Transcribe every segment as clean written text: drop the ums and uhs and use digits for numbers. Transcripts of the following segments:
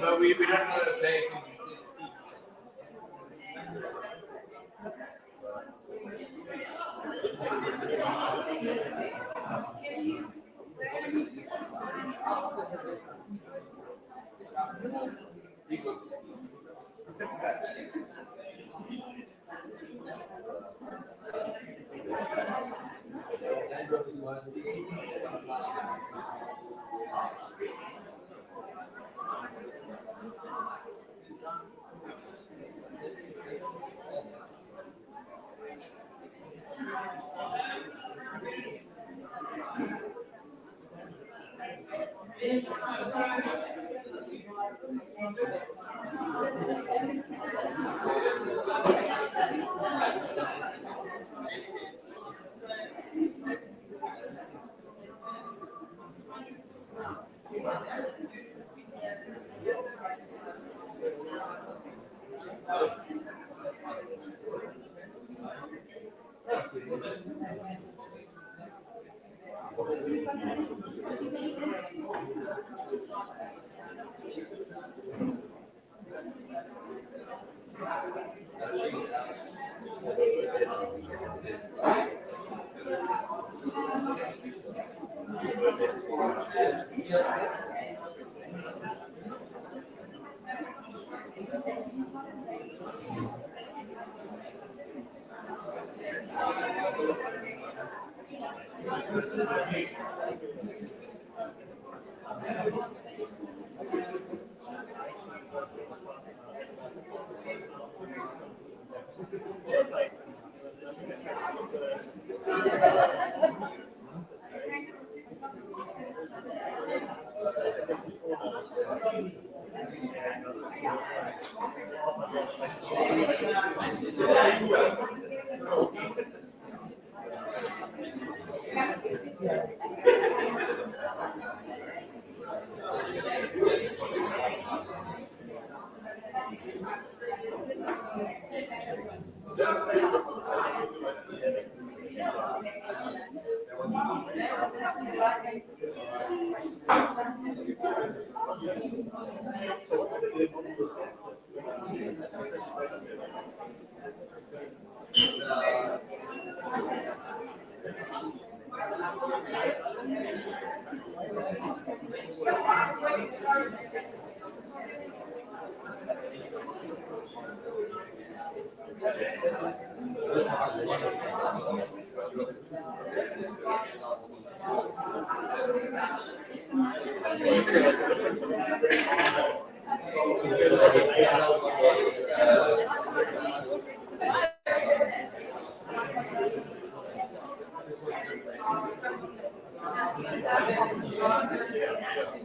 But we don't know the day.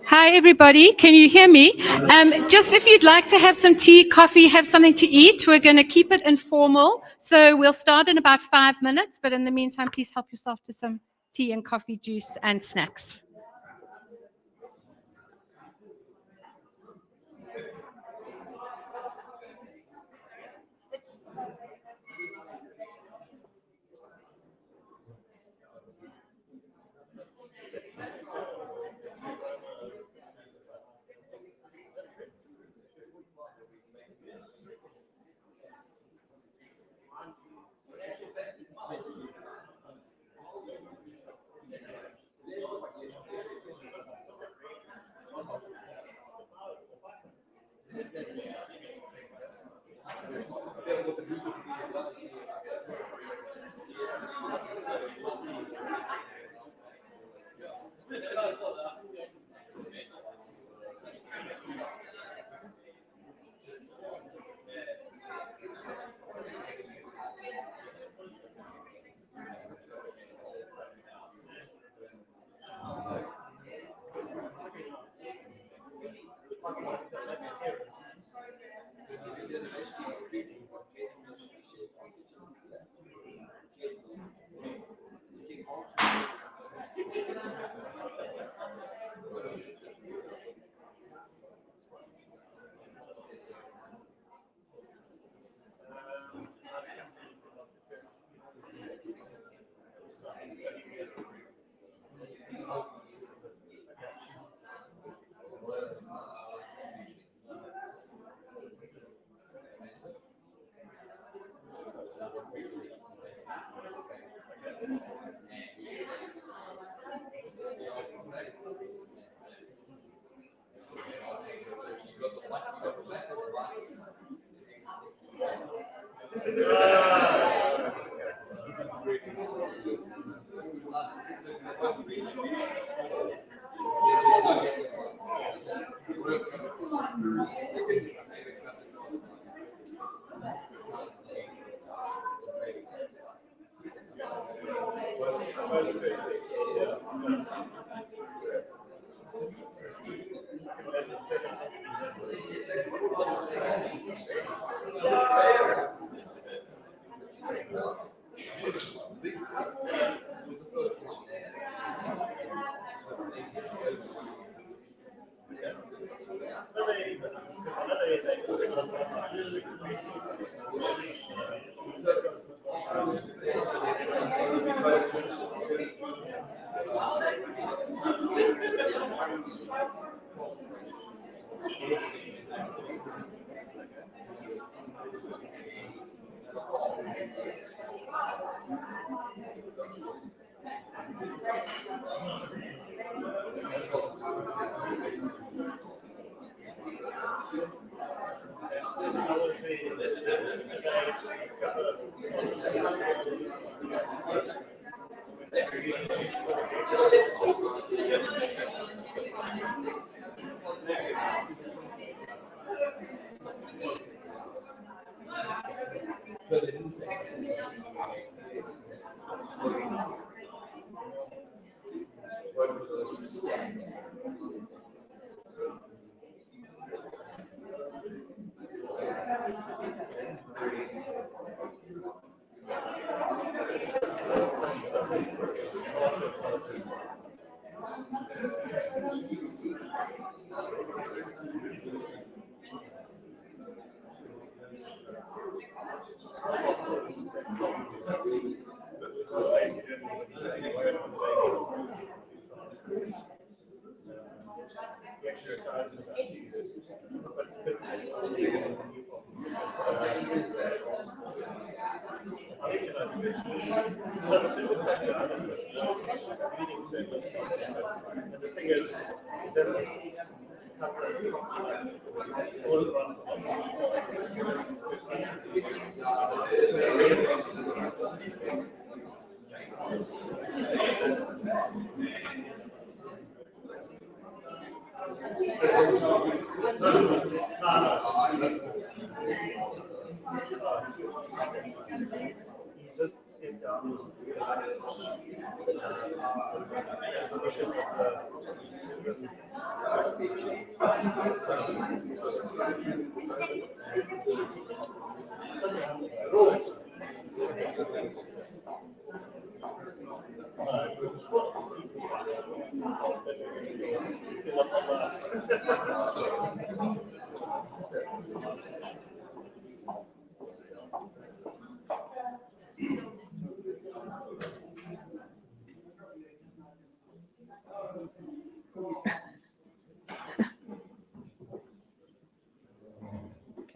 Hi, everybody. Can you hear me? Just if you'd like to have some tea, coffee, have something to eat, we're going to keep it informal. So we'll start in about 5 minutes. But in the meantime, please help yourself to some tea and coffee, juice, and snacks.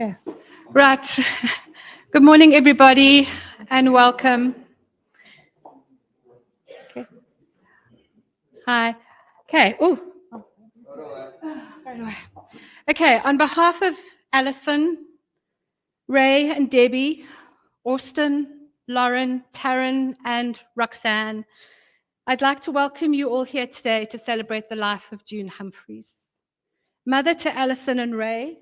Okay. Right. Good morning, everybody, and welcome. Okay. Hi. Okay. Oh. Okay. On behalf of Alison, Ray, and Debbie, Austin, Lauren, Taryn, and Roxanne, I'd like to welcome you all here today to celebrate the life of June Humphries. Mother to Alison and Ray,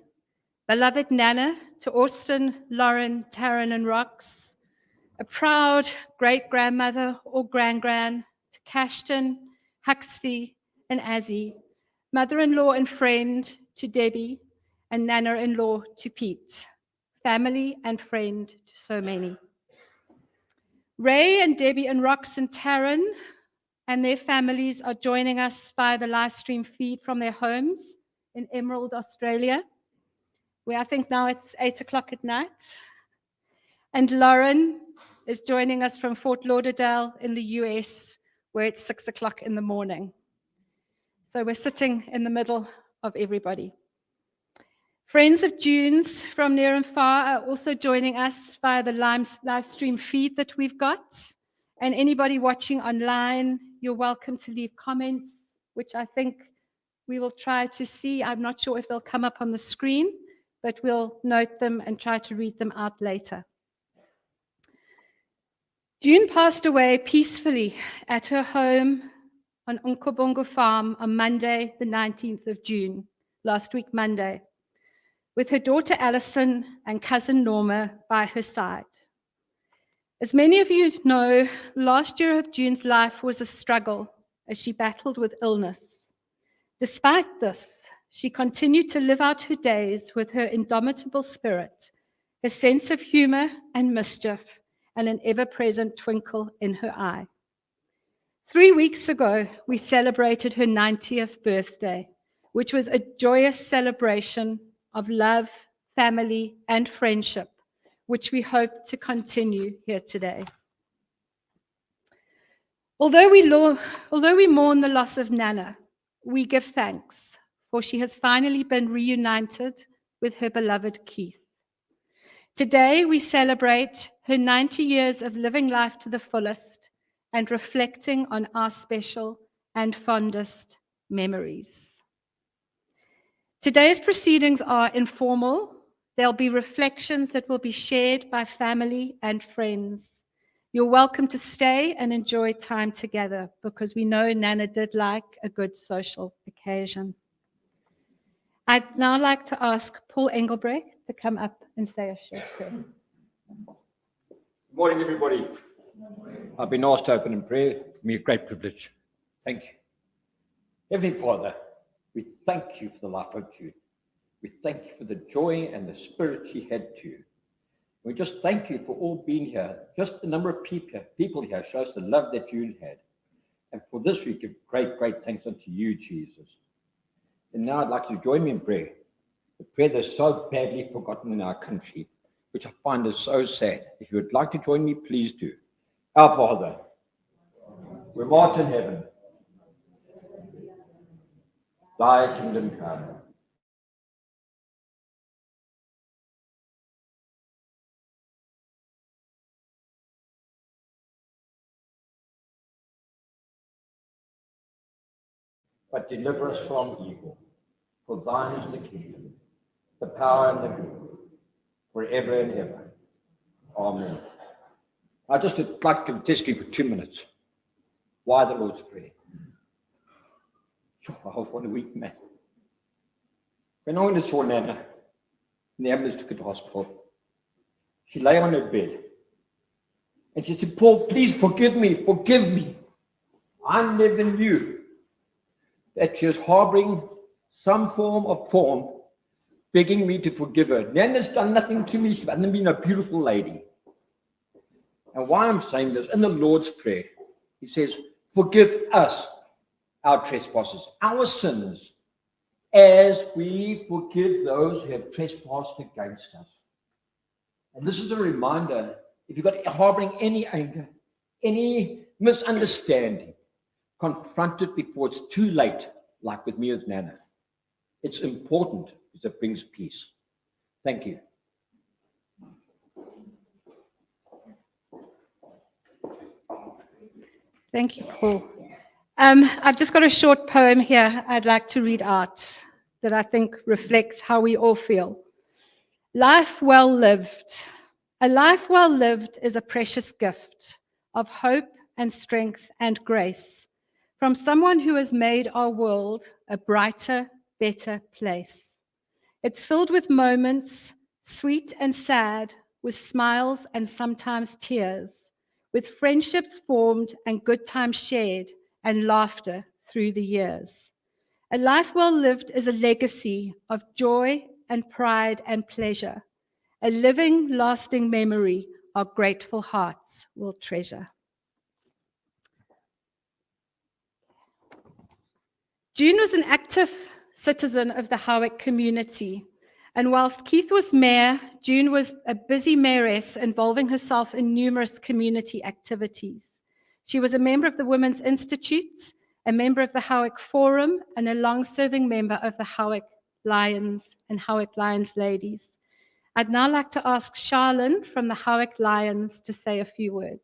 beloved Nana to Austin, Lauren, Taryn, and Rox, a proud great-grandmother or grand-gran to Cashton, Huxley, and Azzy, mother-in-law and friend to Debbie, and nana-in-law to Pete, family and friend to so many. Ray and Debbie and Rox and Taryn and their families are joining us via the live stream feed from their homes in Emerald, Australia, where I think now it's 8 o'clock at night. And Lauren is joining us from Fort Lauderdale in the US, where it's 6 o'clock in the morning. So we're sitting in the middle of everybody. Friends of June's from near and far are also joining us via the live stream feed that we've got. And anybody watching online, you're welcome to leave comments, which I think we will try to see. I'm not sure if they'll come up on the screen, but we'll note them and try to read them out later. June passed away peacefully at her home on Nkobongo Farm on Monday, the 19th of June, last week Monday, with her daughter Alison and cousin Norma by her side. As many of you know, last year of June's life was a struggle as she battled with illness. Despite this, she continued to live out her days with her indomitable spirit, her sense of humor and mischief, and an ever-present twinkle in her eye. 3 weeks ago, we celebrated her 90th birthday, which was a joyous celebration of love, family, and friendship, which we hope to continue here today. Although we mourn the loss of Nana, we give thanks, for she has finally been reunited with her beloved Keith. Today, we celebrate her 90 years of living life to the fullest and reflecting on our special and fondest memories. Today's proceedings are informal. There'll be reflections that will be shared by family and friends. You're welcome to stay and enjoy time together because we know Nana did like a good social occasion. I'd now like to ask Paul Engelbrecht to come up and say a short prayer. Good morning, everybody. I've been asked to open in prayer. For me, a great privilege. Thank you. Heavenly Father, we thank you for the life of June. We thank you for the joy and the spirit she had too. We just thank you for all being here. Just the number of people here shows the love that June had. And for this, we give great, great thanks unto you, Jesus. And now I'd like you to join me in prayer. The prayer that's so badly forgotten in our country, which I find is so sad. If you would like to join me, please do. Our Father, who art in heaven, thy kingdom come. But deliver us from evil. For thine is the kingdom, the power and the glory, forever and ever. Amen. I'd just like to testify for 2 minutes. Why the Lord's Prayer? Oh, what a weak man. When I went and saw Nana, and the ambulance took her to hospital, she lay on her bed. And she said, Paul, please forgive me, forgive me. I never knew that she was harboring some form of form, begging me to forgive her. Nana's done nothing to me. She's been a beautiful lady. And why I'm saying this, in the Lord's Prayer, he says, forgive us our trespasses, our sins, as we forgive those who have trespassed against us. And this is a reminder, if you've got harboring any anger, any misunderstanding, confront it before it's too late, like with me with Nana. It's important because it brings peace. Thank you. Thank you, Paul. I've just got a short poem here I'd like to read out that I think reflects how we all feel. Life well lived. A life well lived is a precious gift of hope and strength and grace from someone who has made our world a brighter, better place. It's filled with moments, sweet and sad, with smiles and sometimes tears, with friendships formed and good times shared and laughter through the years. A life well lived is a legacy of joy and pride and pleasure, a living, lasting memory our grateful hearts will treasure. June was an active citizen of the Howick community. And whilst Keith was mayor, June was a busy mayoress involving herself in numerous community activities. She was a member of the Women's Institute, a member of the Howick Forum, and a long-serving member of the Howick Lions and Howick Lions Ladies. I'd now like to ask Charlene from the Howick Lions to say a few words.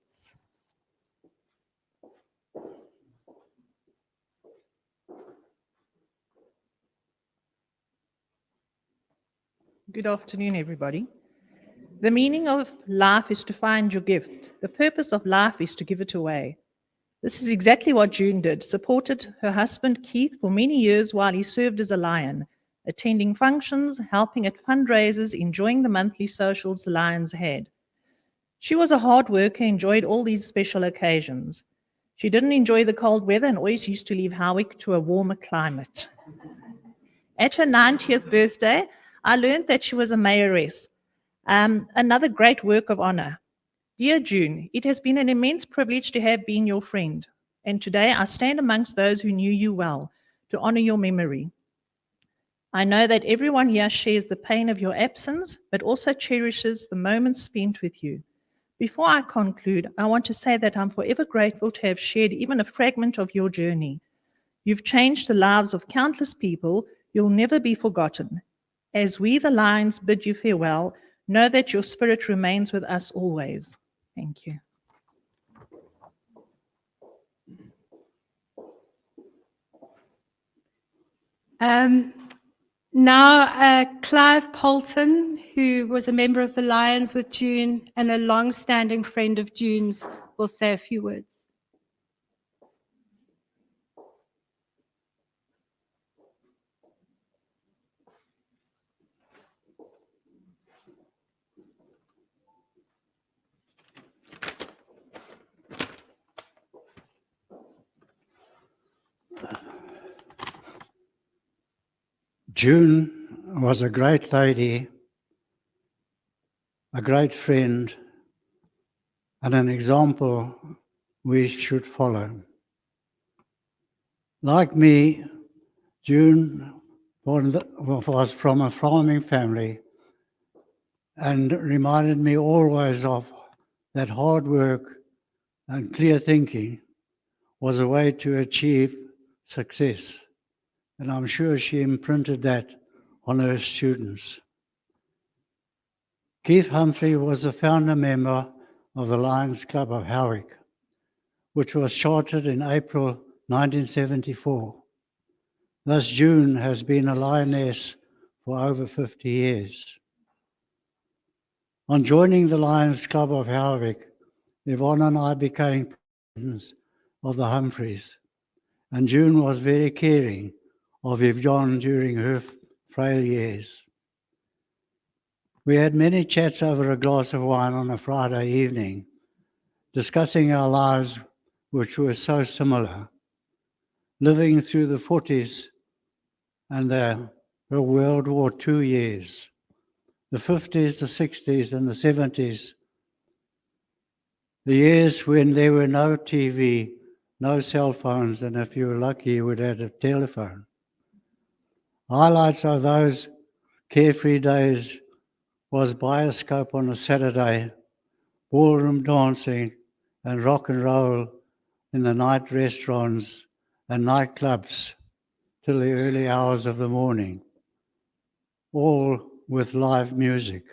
Good afternoon, everybody. The meaning of life is to find your gift. The purpose of life is to give it away. This is exactly what June did, supported her husband Keith for many years while he served as a lion, attending functions, helping at fundraisers, enjoying the monthly socials the Lions had. She was a hard worker, enjoyed all these special occasions. She didn't enjoy the cold weather and always used to leave Howick to a warmer climate. At her 90th birthday, I learned that she was a mayoress, another great work of honor. Dear June, it has been an immense privilege to have been your friend, and today I stand amongst those who knew you well to honor your memory. I know that everyone here shares the pain of your absence, but also cherishes the moments spent with you. Before I conclude, I want to say that I'm forever grateful to have shared even a fragment of your journey. You've changed the lives of countless people. You'll never be forgotten. As we, the Lions, bid you farewell, know that your spirit remains with us always. Thank you. Now, Clive Polton, who was a member of the Lions with June and a long-standing friend of June's, will say a few words. June was a great lady, a great friend, and an example we should follow. Like me, June was from a farming family and reminded me always of that hard work and clear thinking was a way to achieve success. And I'm sure she imprinted that on her students. Keith Humphries was a founder member of the Lions Club of Howick, which was chartered in April 1974. Thus, June has been a lioness for over 50 years. On joining the Lions Club of Howick, Yvonne and I became friends of the Humphries, and June was very caring of Yvonne during her frail years. We had many chats over a glass of wine on a Friday evening, discussing our lives, which were so similar, living through the 40s and the World War II years, the 50s, the 60s, and the 70s, the years when there were no TV, no cell phones, and if you were lucky, you would have a telephone. Highlights of those carefree days was bioscope on a Saturday, ballroom dancing, and rock and roll in the night restaurants and nightclubs till the early hours of the morning, all with live music.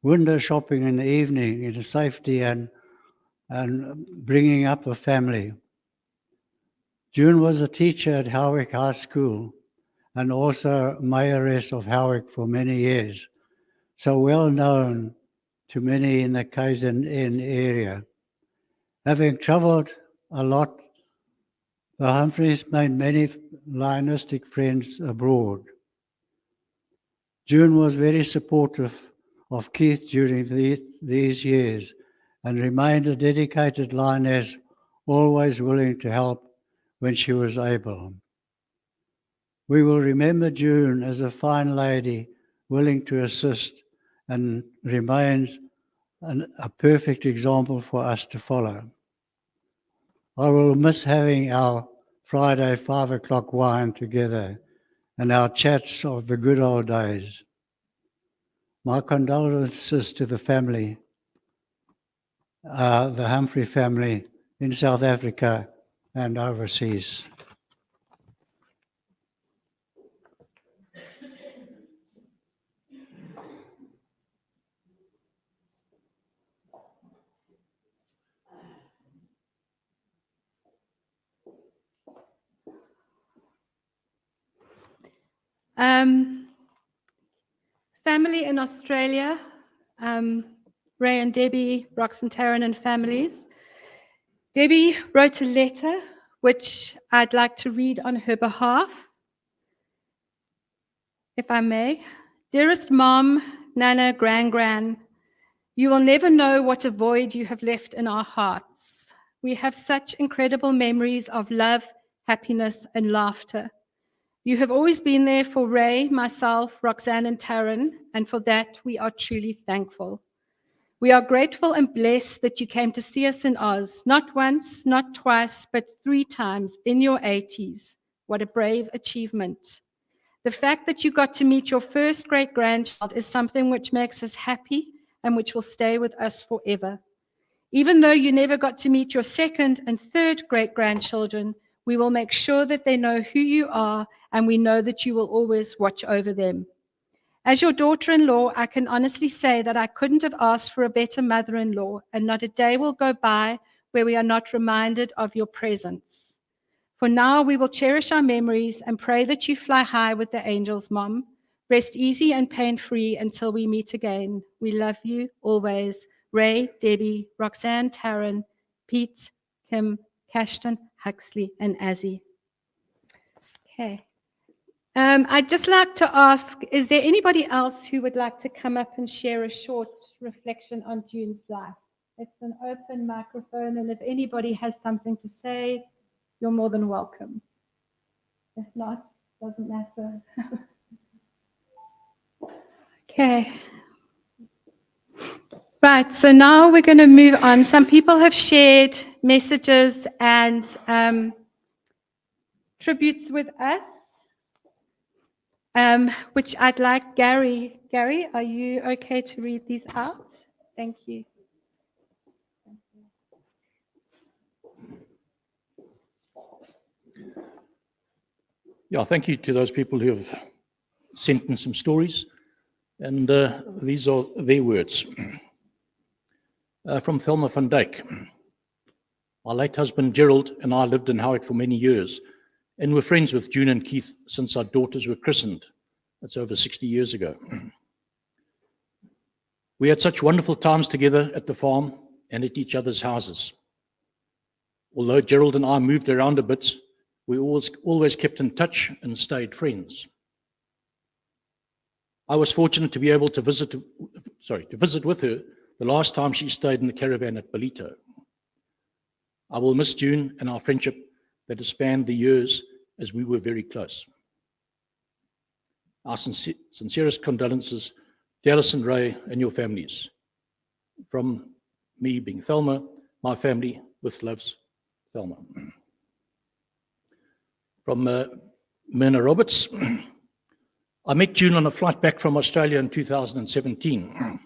Window shopping in the evening in safety and bringing up a family. June was a teacher at Howick High School and also mayoress of Howick for many years, so well known to many in the KZN area. Having travelled a lot, the Humphries made many Lionistic friends abroad. June was very supportive of Keith during these years and remained a dedicated lioness, always willing to help when she was able. We will remember June as a fine lady, willing to assist, and remains a perfect example for us to follow. I will miss having our Friday 5 o'clock wine together and our chats of the good old days. My condolences to the family, the Humphrey family in South Africa and overseas. Family in Australia, Ray and Debbie, Rox and Taryn and families. Debbie wrote a letter which I'd like to read on her behalf, if I may. Dearest Mom, Nana, Gran, you will never know what a void you have left in our hearts. We have such incredible memories of love, happiness, and laughter. You have always been there for Ray, myself, Roxanne, and Taryn, and for that we are truly thankful. We are grateful and blessed that you came to see us in Oz, not once, not twice, but 3 times in your 80s. What a brave achievement. The fact that you got to meet your first great-grandchild is something which makes us happy and which will stay with us forever. Even though you never got to meet your second and third great-grandchildren, we will make sure that they know who you are, and we know that you will always watch over them. As your daughter-in-law, I can honestly say that I couldn't have asked for a better mother-in-law, and not a day will go by where we are not reminded of your presence. For now, we will cherish our memories and pray that you fly high with the angels, Mom. Rest easy and pain-free until we meet again. We love you always. Ray, Debbie, Roxanne, Taryn, Pete, Kim, Cashton, Huxley, and Azzy. Okay. I'd just like to ask, is there anybody else who would like to come up and share a short reflection on June's life? It's an open microphone, and if anybody has something to say, you're more than welcome. If not, doesn't matter. Okay. Right, so now we're going to move on. Some people have shared messages and tributes with us. Which I'd like Gary. Gary, are you okay to read these out? Thank you. Yeah, thank you to those people who have sent in some stories. And these are their words. From Thelma van Dyk. My late husband Gerald and I lived in Howick for many years and were friends with June and Keith since our daughters were christened. That's over 60 years ago. We had such wonderful times together at the farm and at each other's houses. Although Gerald and I moved around a bit, we always kept in touch and stayed friends. I was fortunate to be able to visit with her the last time she stayed in the caravan at Belito. I will miss June and our friendship that has spanned the years as we were very close. Our sincerest condolences to Alice and Ray and your families. From me being Thelma, my family with loves, Thelma. From Myrna Roberts. I met June on a flight back from Australia in 2017.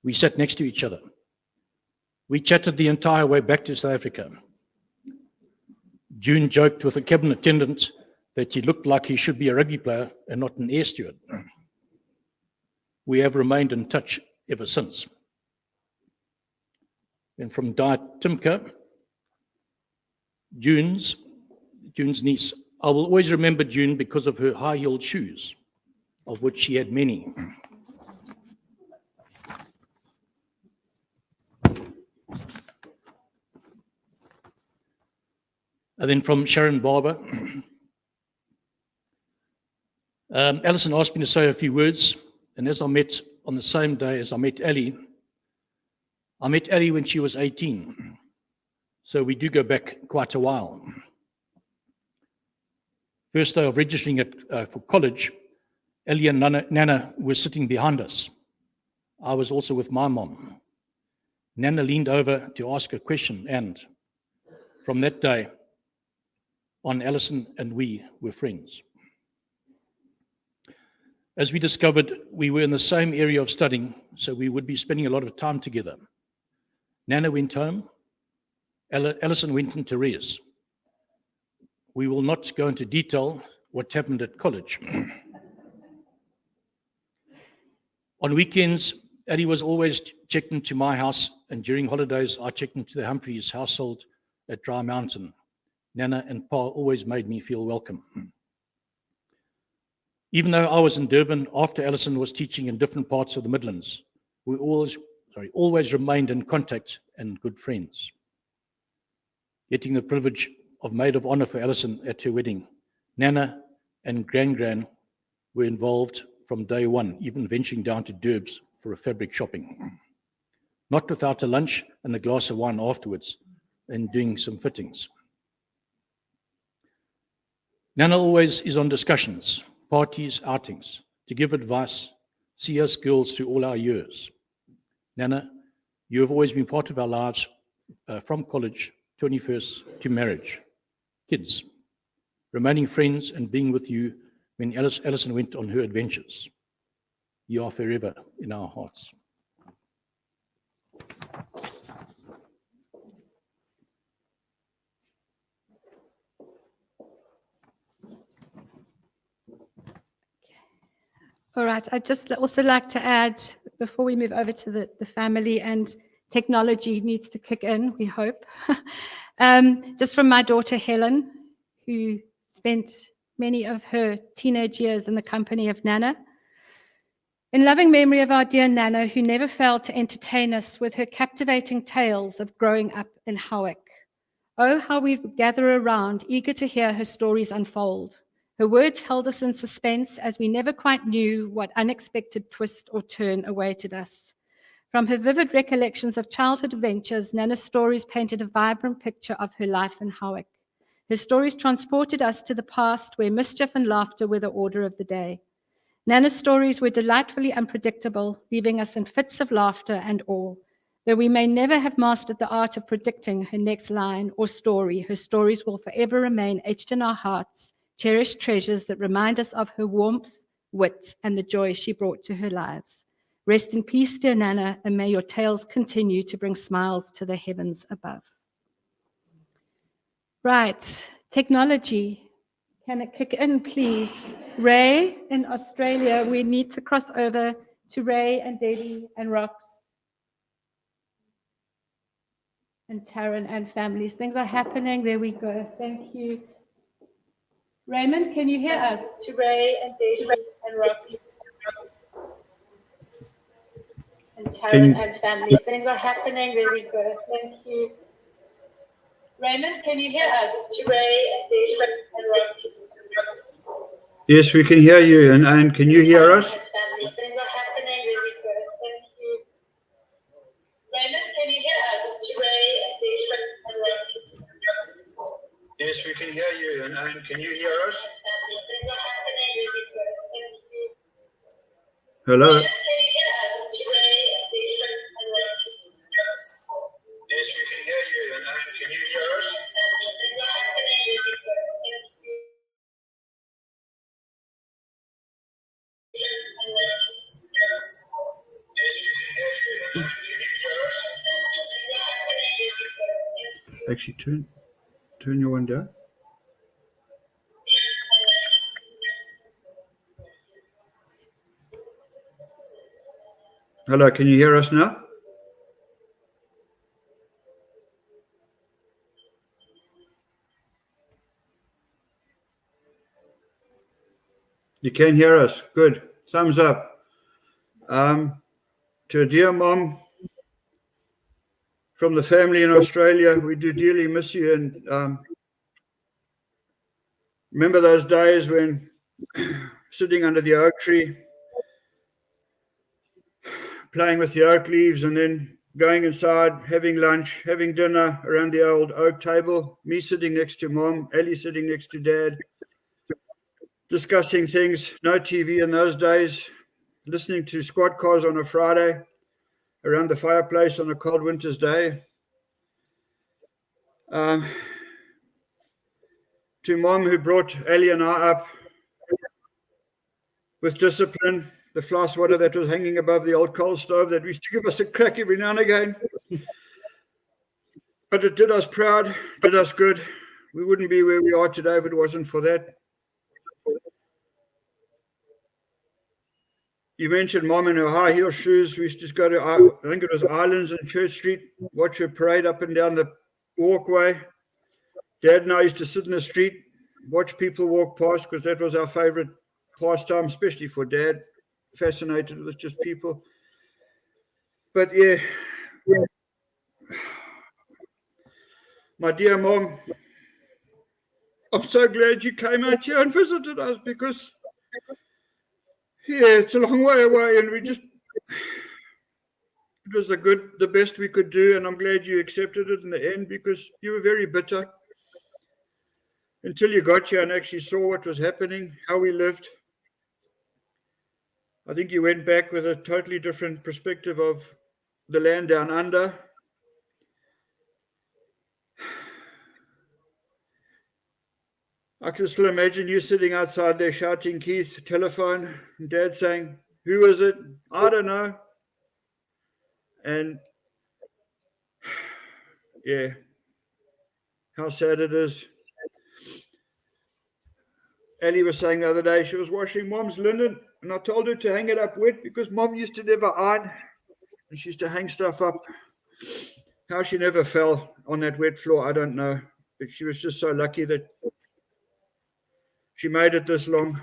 We sat next to each other. We chatted the entire way back to South Africa. June joked with a cabin attendant that he looked like he should be a rugby player and not an air steward. We have remained in touch ever since. And from Di Timka, June's niece. I will always remember June because of her high-heeled shoes, of which she had many. And then from Sharon Barber. Alison asked me to say a few words, and as I met on the same day as I met Ali when she was 18, so we do go back quite a while. First day of registering for college, Ali and Nana were sitting behind us. I was also with my mom. Nana leaned over to ask a question, and from that day on, Alison and we were friends. As we discovered, we were in the same area of studying, so we would be spending a lot of time together. Nana went home, Alison went into res. We will not go into detail what happened at college. On weekends, Addie was always checked into my house, and during holidays, I checked into the Humphries household at Dry Mountain. Nana and Pa always made me feel welcome. Even though I was in Durban, after Alison was teaching in different parts of the Midlands, We always remained in contact and good friends. Getting the privilege of maid of honor for Alison at her wedding, Nana and Gran were involved from day one, even venturing down to Durbs for a fabric shopping. Not without a lunch and a glass of wine afterwards and doing some fittings. Nana always is on discussions, parties, outings, to give advice, see us girls through all our years. Nana, you have always been part of our lives from college, 21st, to marriage. Kids, remaining friends and being with you when Alison went on her adventures. You are forever in our hearts. All right, I'd just also like to add, before we move over to the family, and technology needs to kick in, we hope. Just from my daughter Helen, who spent many of her teenage years in the company of Nana. In loving memory of our dear Nana, who never failed to entertain us with her captivating tales of growing up in Howick. Oh, how we gather around, eager to hear her stories unfold. Her words held us in suspense as we never quite knew what unexpected twist or turn awaited us. From her vivid recollections of childhood adventures, Nana's stories painted a vibrant picture of her life in Howick. Her stories transported us to the past where mischief and laughter were the order of the day. Nana's stories were delightfully unpredictable, leaving us in fits of laughter and awe. Though we may never have mastered the art of predicting her next line or story, her stories will forever remain etched in our hearts, cherished treasures that remind us of her warmth, wit, and the joy she brought to her lives. Rest in peace, dear Nana, and may your tales continue to bring smiles to the heavens above. Right, technology. Can it kick in, please? Ray in Australia, we need to cross over to Ray and Debbie and Rox and Taryn and families. Things are happening. There we go. Thank you. Raymond, can you hear us? To Ray and Debbie and Rox and Taryn and families. Things are happening. There we go. Thank you. Raymond, can you hear us? To Ray and Debbie and Rox. Yes, we can hear you. And can you hear us? Things are happening. There we go. Thank you. Raymond, can you hear us? To Ray and Debbie and Rox. Yes, we can hear you. And can you hear us? Things are happening. There we go. Thank you. Hello? Can you hear us? To Ray and Debbie and Rox. Yes, we can hear you. And can you hear us? Things are happening. There we go. Thank you. Yes, we can hear you. And can you hear us? Actually, turn your one down. Hello, can you hear us now? You can hear us. Good. Thumbs up. To a dear mom from the family in Australia, we do dearly miss you. And remember those days when sitting under the oak tree, playing with the oak leaves, and then going inside, having lunch, having dinner around the old oak table, me sitting next to mom, Ellie sitting next to dad, discussing things, no TV in those days, listening to squad cars on a Friday around the fireplace on a cold winter's day. To mom, who brought Ellie and I up with discipline, the fly swatter that was hanging above the old coal stove that used to give us a crack every now and again. But it did us proud, did us good. We wouldn't be where we are today if it wasn't for that. You mentioned mom in her high heel shoes. We used to go to, I think it was Islands and Church Street, watch her parade up and down the walkway. Dad and I used to sit in the street, watch people walk past, because that was our favorite pastime, especially for Dad, fascinated with just people. But yeah, my dear mom, I'm so glad you came out here and visited us, because yeah, it's a long way away, and it was the best we could do, and I'm glad you accepted it in the end, because you were very bitter until you got here and actually saw what was happening, how we lived. I think you went back with a totally different perspective of the land down under. I can still imagine you sitting outside there shouting, Keith, telephone, and Dad saying, who is it? I don't know. And yeah, how sad it is. Ellie was saying the other day she was washing Mom's linen, and I told her to hang it up wet, because Mom used to never iron, and she used to hang stuff up. How she never fell on that wet floor, I don't know. But she was just so lucky that she made it this long.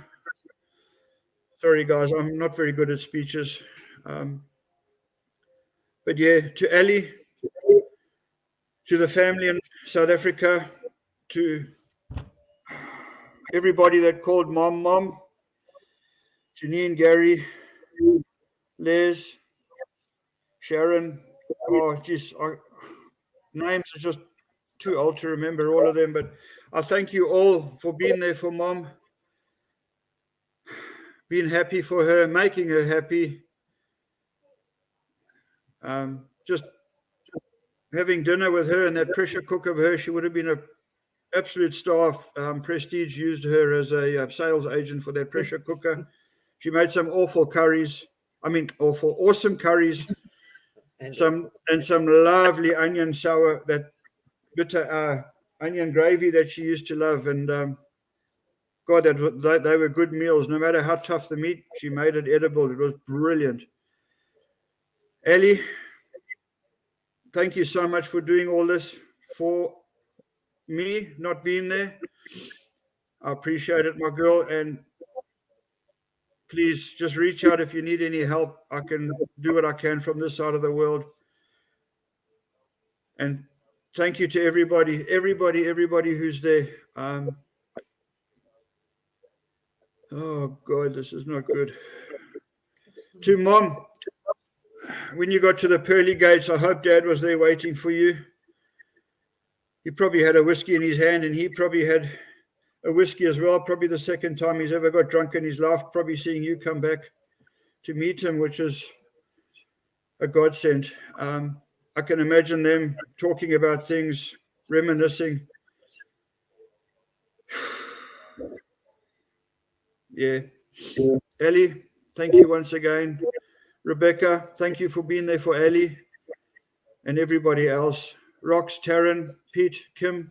Sorry, guys, I'm not very good at speeches. But yeah, to Ellie, to the family in South Africa, to everybody that called Mom, Janine, Gary, Les, Sharon. Oh, geez, names are just too old to remember all of them. But I thank you all for being there for Mom, being happy for her, making her happy. Just having dinner with her and that pressure cook of her, she would have been an absolute star. Prestige used her as a sales agent for their pressure cooker. She made some awful curries. I mean, awesome curries. Some lovely onion sour, that bitter onion gravy that she used to love. And God, they were good meals. No matter how tough the meat, she made it edible. It was brilliant. Ellie, thank you so much for doing all this for me, not being there. I appreciate it, my girl. And please just reach out if you need any help. I can do what I can from this side of the world. And thank you to everybody who's there. Oh, God, this is not good. To Mom, when you got to the pearly gates, I hope Dad was there waiting for you. He probably had a whiskey in his hand, and he probably had a whiskey as well. Probably the second time he's ever got drunk in his life, probably seeing you come back to meet him, which is a godsend. I can imagine them talking about things, reminiscing. Yeah. Ellie, thank you once again. Rebecca, thank you for being there for Ellie and everybody else. Rox, Taryn, Pete, Kim,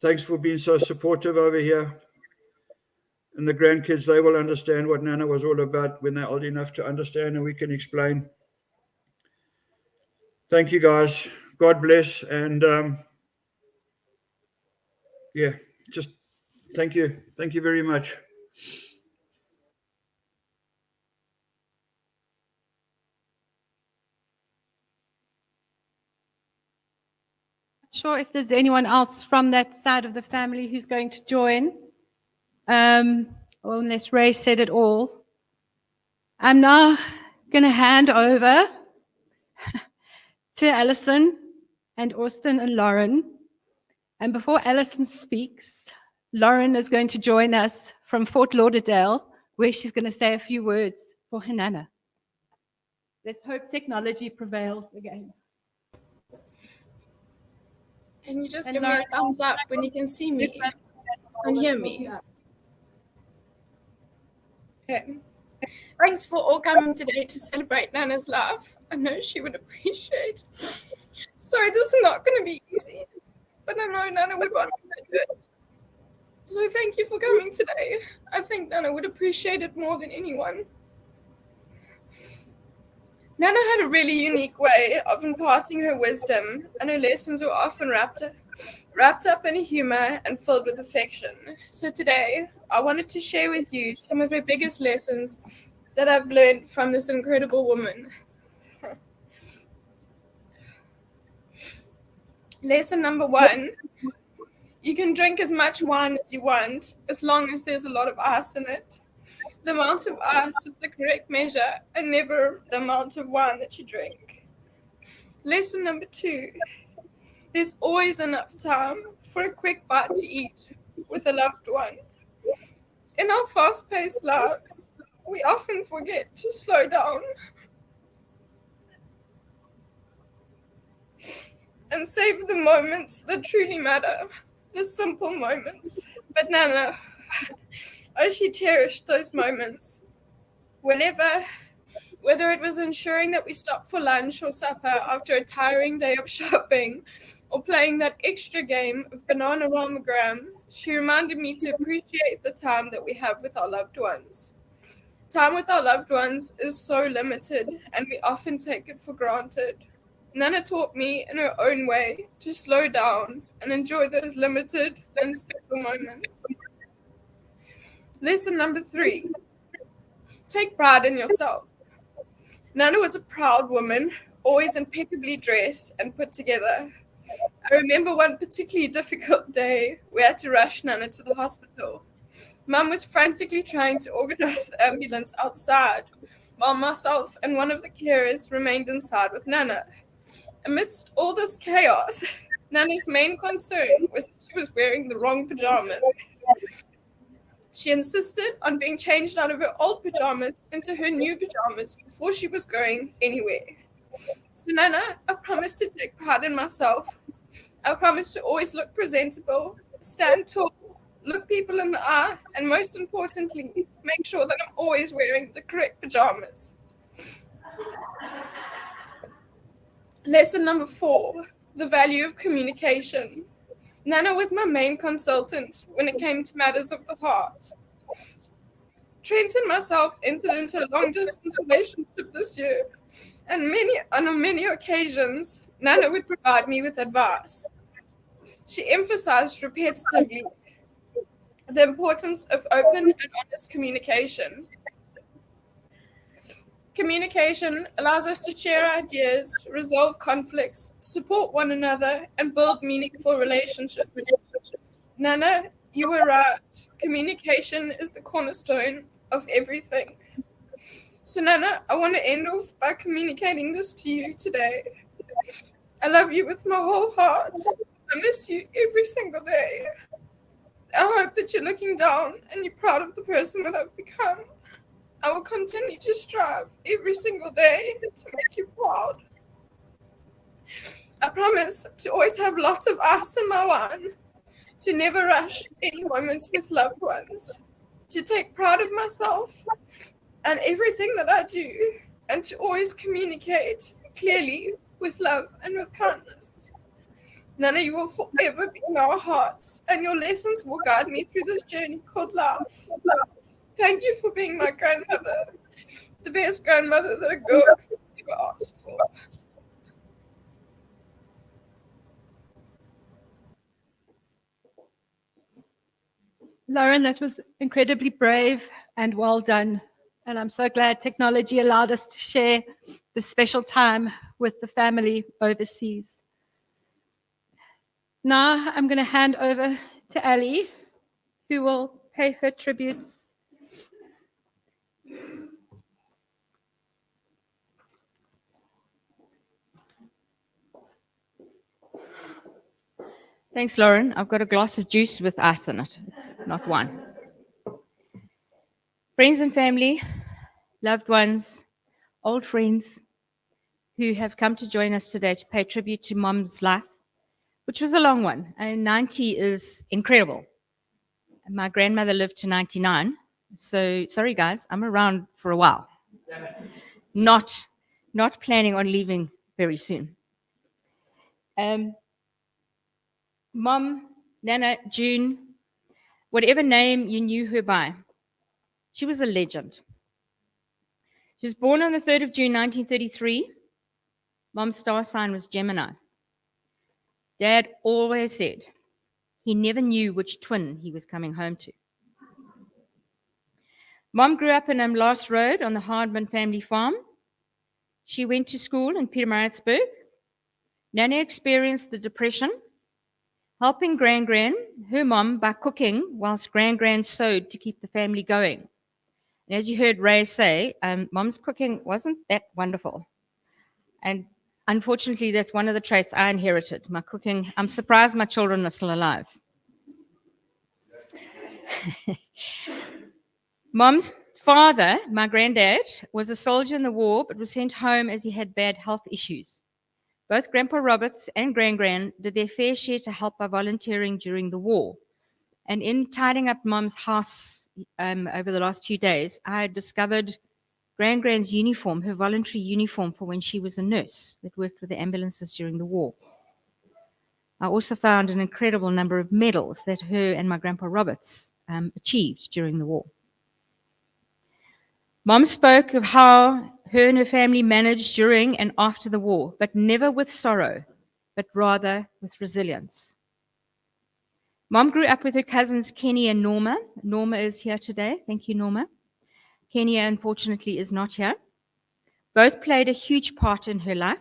thanks for being so supportive over here. And the grandkids, they will understand what Nana was all about when they're old enough to understand, and we can explain. Thank you, guys. God bless. And yeah, just thank you. Thank you very much. Sure if there's anyone else from that side of the family who's going to join. Well, unless Ray said it all. I'm now going to hand over to Alison and Austin and Lauren. And before Alison speaks, Lauren is going to join us from Fort Lauderdale, where she's going to say a few words for her Nana. Let's hope technology prevails again. Can you just give me a thumbs up when you can see me and hear me? Okay. Thanks for all coming today to celebrate Nana's life. I know she would appreciate. Sorry, this is not going to be easy, but I know Nana would want me to do it. So thank you for coming today. I think Nana would appreciate it more than anyone. Nana had a really unique way of imparting her wisdom, and her lessons were often wrapped up in humor and filled with affection. So today, I wanted to share with you some of her biggest lessons that I've learned from this incredible woman. Lesson number 1, you can drink as much wine as you want, as long as there's a lot of ice in it. The amount of ice is the correct measure and never the amount of wine that you drink. Lesson number 2, there's always enough time for a quick bite to eat with a loved one. In our fast-paced lives, we often forget to slow down and savor the moments that truly matter, the simple moments. But Nana, oh, she cherished those moments. Whether it was ensuring that we stopped for lunch or supper after a tiring day of shopping, or playing that extra game of banana-ramagram, she reminded me to appreciate the time that we have with our loved ones. Time with our loved ones is so limited, and we often take it for granted. Nana taught me in her own way to slow down and enjoy those limited and special moments. Lesson number 3, take pride in yourself. Nana was a proud woman, always impeccably dressed and put together. I remember one particularly difficult day we had to rush Nana to the hospital. Mum was frantically trying to organize the ambulance outside, while myself and one of the carers remained inside with Nana. Amidst all this chaos, Nana's main concern was that she was wearing the wrong pajamas. She insisted on being changed out of her old pajamas into her new pajamas before she was going anywhere. So Nana, I promised to take pride in myself. I promised to always look presentable, stand tall, look people in the eye, and most importantly, make sure that I'm always wearing the correct pajamas. Lesson number 4, the value of communication. Nana was my main consultant when it came to matters of the heart. Trent and myself entered into a long-distance relationship this year, and on many occasions, Nana would provide me with advice. She emphasized repetitively the importance of open and honest communication. Communication allows us to share ideas, resolve conflicts, support one another, and build meaningful relationships. Nana, you were right. Communication is the cornerstone of everything. So, Nana, I want to end off by communicating this to you today. I love you with my whole heart. I miss you every single day. I hope that you're looking down and you're proud of the person that I've become. I will continue to strive every single day to make you proud. I promise to always have lots of ice in my wine, to never rush any moments with loved ones, to take pride of myself and everything that I do, and to always communicate clearly with love and with kindness. Nana, you will forever be in our hearts, and your lessons will guide me through this journey called life. Thank you for being my grandmother, the best grandmother that a girl could ever ask for. Lauren, that was incredibly brave and well done. And I'm so glad technology allowed us to share this special time with the family overseas. Now I'm going to hand over to Ali, who will pay her tributes. Thanks, Lauren. I've got a glass of juice with ice in it. It's not wine. Friends and family, loved ones, old friends who have come to join us today to pay tribute to Mom's life, which was a long one. And 90 is incredible. My grandmother lived to 99. So, sorry guys, I'm around for a while. Not planning on leaving very soon. Mom, Nana, June, whatever name you knew her by, she was a legend. She was born on the 3rd of June, 1933. Mom's star sign was Gemini. Dad always said he never knew which twin he was coming home to. Mom grew up in Last Road on the Hardman family farm. She went to school in Pietermaritzburg. Nana experienced the depression, helping Gran, her mom, by cooking whilst Gran sewed to keep the family going. And as you heard Ray say, Mom's cooking wasn't that wonderful. And unfortunately, that's one of the traits I inherited. My cooking, I'm surprised my children are still alive. Mom's father, my granddad, was a soldier in the war, but was sent home as he had bad health issues. Both Grandpa Roberts and Gran did their fair share to help by volunteering during the war. And in tidying up Mom's house over the last few days, I discovered Gran's uniform, her voluntary uniform for when she was a nurse that worked with the ambulances during the war. I also found an incredible number of medals that her and my Grandpa Roberts achieved during the war. Mom spoke of how her and her family managed during and after the war, but never with sorrow, but rather with resilience. Mom grew up with her cousins Kenny and Norma. Norma is here today. Thank you, Norma. Kenny, unfortunately, is not here. Both played a huge part in her life.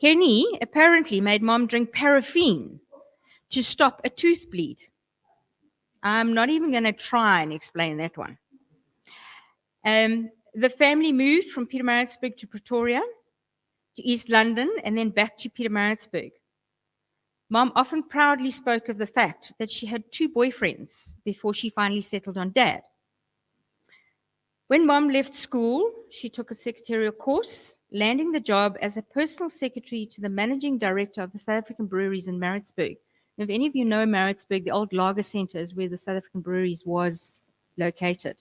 Kenny apparently made Mom drink paraffin to stop a tooth bleed. I'm not even going to try and explain that one. The family moved from Pietermaritzburg to Pretoria, to East London, and then back to Pietermaritzburg. Mom often proudly spoke of the fact that she had 2 boyfriends before she finally settled on Dad. When Mom left school, she took a secretarial course, landing the job as a personal secretary to the managing director of the South African Breweries in Maritzburg. If any of you know Maritzburg, the old lager center is where the South African Breweries was located.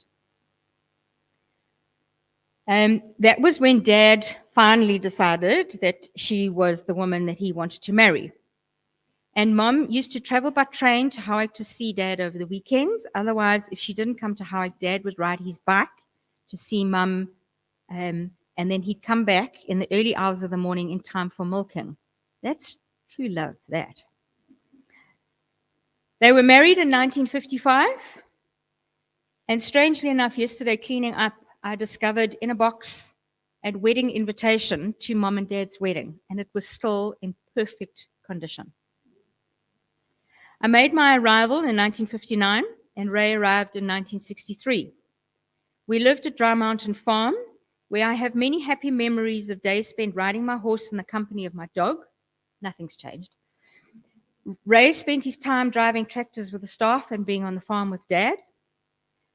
That was when Dad finally decided that she was the woman that he wanted to marry. And Mom used to travel by train to Howick to see Dad over the weekends. Otherwise, if she didn't come to Howick, Dad would ride his bike to see Mum, and then he'd come back in the early hours of the morning in time for milking. That's true love, that. They were married in 1955, and strangely enough, yesterday cleaning up, I discovered in a box a wedding invitation to Mom and Dad's wedding, and it was still in perfect condition. I made my arrival in 1959, and Ray arrived in 1963. We lived at Dry Mountain Farm, where I have many happy memories of days spent riding my horse in the company of my dog. Nothing's changed. Ray spent his time driving tractors with the staff and being on the farm with Dad.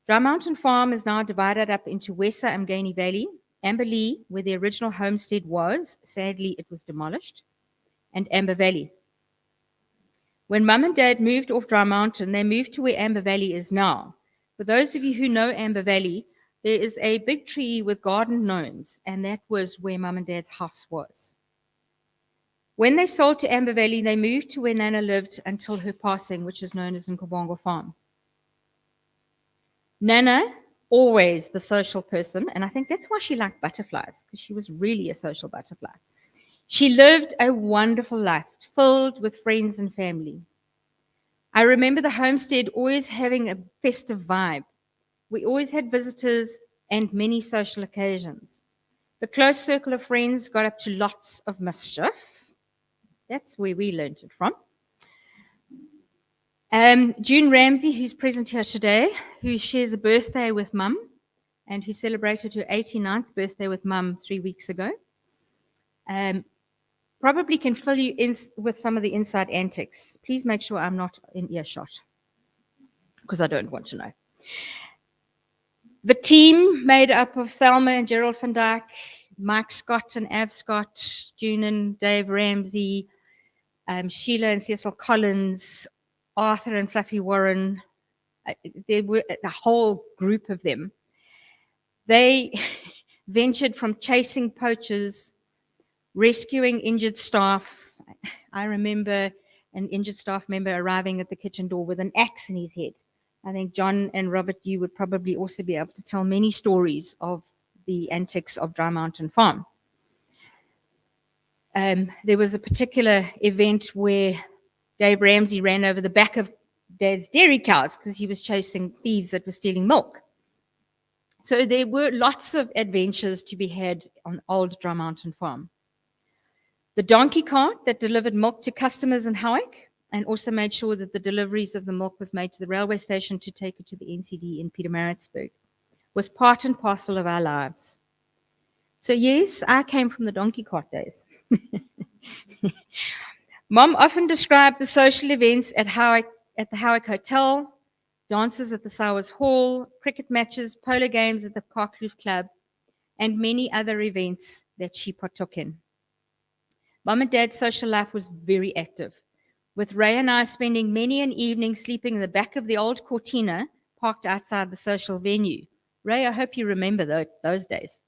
Dry Mountain Farm is now divided up into Wessa Umgeni Valley, Amberley, where the original homestead was. Sadly, it was demolished, and Amber Valley. When Mum and Dad moved off Dry Mountain, they moved to where Amber Valley is now. For those of you who know Amber Valley, there is a big tree with garden gnomes, and that was where Mum and Dad's house was. When they sold to Amber Valley, they moved to where Nana lived until her passing, which is known as Nkobongo Farm. Nana, always the social person, and I think that's why she liked butterflies, because she was really a social butterfly. She lived a wonderful life, filled with friends and family. I remember the homestead always having a festive vibe. We always had visitors and many social occasions. The close circle of friends got up to lots of mischief. That's where we learned it from. June Ramsey, who's present here today, who shares a birthday with Mum and who celebrated her 89th birthday with Mum 3 weeks ago, probably can fill you in with some of the inside antics. Please make sure I'm not in earshot, because I don't want to know. The team made up of Thelma and Gerald van Dyke, Mike Scott and Av Scott, June and Dave Ramsey, Sheila and Cecil Collins, Arthur and Fluffy Warren. There were a whole group of them. They ventured from chasing poachers, rescuing injured staff. I remember an injured staff member arriving at the kitchen door with an axe in his head. I think John and Robert, you would probably also be able to tell many stories of the antics of Dry Mountain Farm. There was a particular event where Dave Ramsey ran over the back of Dad's dairy cows because he was chasing thieves that were stealing milk. So there were lots of adventures to be had on old Dry Mountain Farm. the donkey cart that delivered milk to customers in Howick and also made sure that the deliveries of the milk was made to the railway station to take it to the NCD in Pietermaritzburg, was part and parcel of our lives. So yes, I came from the donkey cart days. Mom often described the social events at the Howick Hotel, dances at the Sowers Hall, cricket matches, polo games at the Parkkloof Club, and many other events that she partook in. Mom and Dad's social life was very active, with Ray and I spending many an evening sleeping in the back of the old Cortina parked outside the social venue. Ray, I hope you remember those days.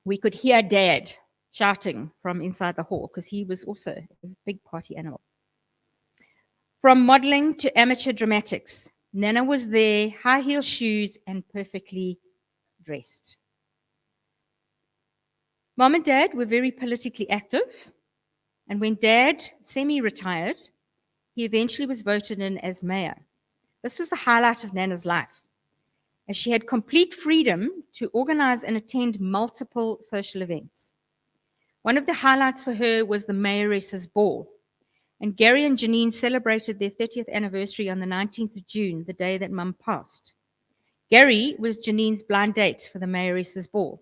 We could hear Dad shouting from inside the hall because he was also a big party animal. From modeling to amateur dramatics, Nana was there, high heel shoes and perfectly dressed. Mom and Dad were very politically active, and when Dad semi-retired, he eventually was voted in as mayor. This was the highlight of Nana's life, as she had complete freedom to organize and attend multiple social events. One of the highlights for her was the Mayoress's Ball, and Gary and Janine celebrated their 30th anniversary on the 19th of June, the day that Mum passed. Gary was Janine's blind date for the Mayoress's Ball.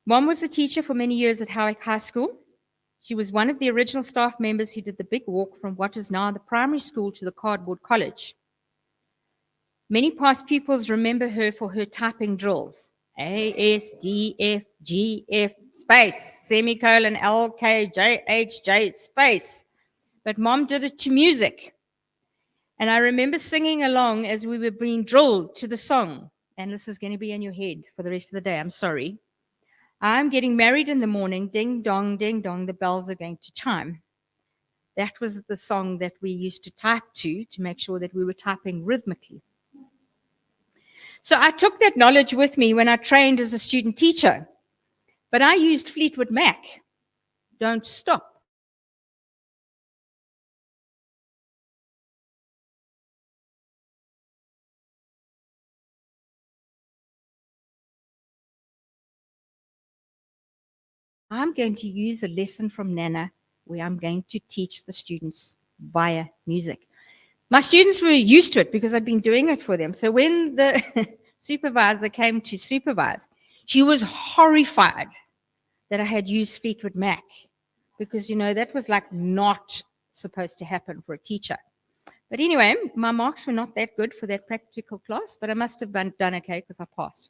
Mom was a teacher for many years at Howick High School. She was one of the original staff members who did the big walk from what is now the primary school to the cardboard college. Many past pupils remember her for her typing drills. A, S, D, F, G, F, space, semicolon, L, K, J, H, J, space. But Mom did it to music. And I remember singing along as we were being drilled to the song. And this is going to be in your head for the rest of the day, I'm sorry. I'm getting married in the morning, ding dong, the bells are going to chime. That was the song that we used to type to make sure that we were typing rhythmically. So I took that knowledge with me when I trained as a student teacher, but I used Fleetwood Mac. Don't stop. I'm going to use a lesson from Nana where I'm going to teach the students via music. My students were used to it because I'd been doing it for them. So when the supervisor came to supervise, she was horrified that I had used Fleetwood Mac because, that was like not supposed to happen for a teacher. But anyway, my marks were not that good for that practical class, but I must have done okay because I passed.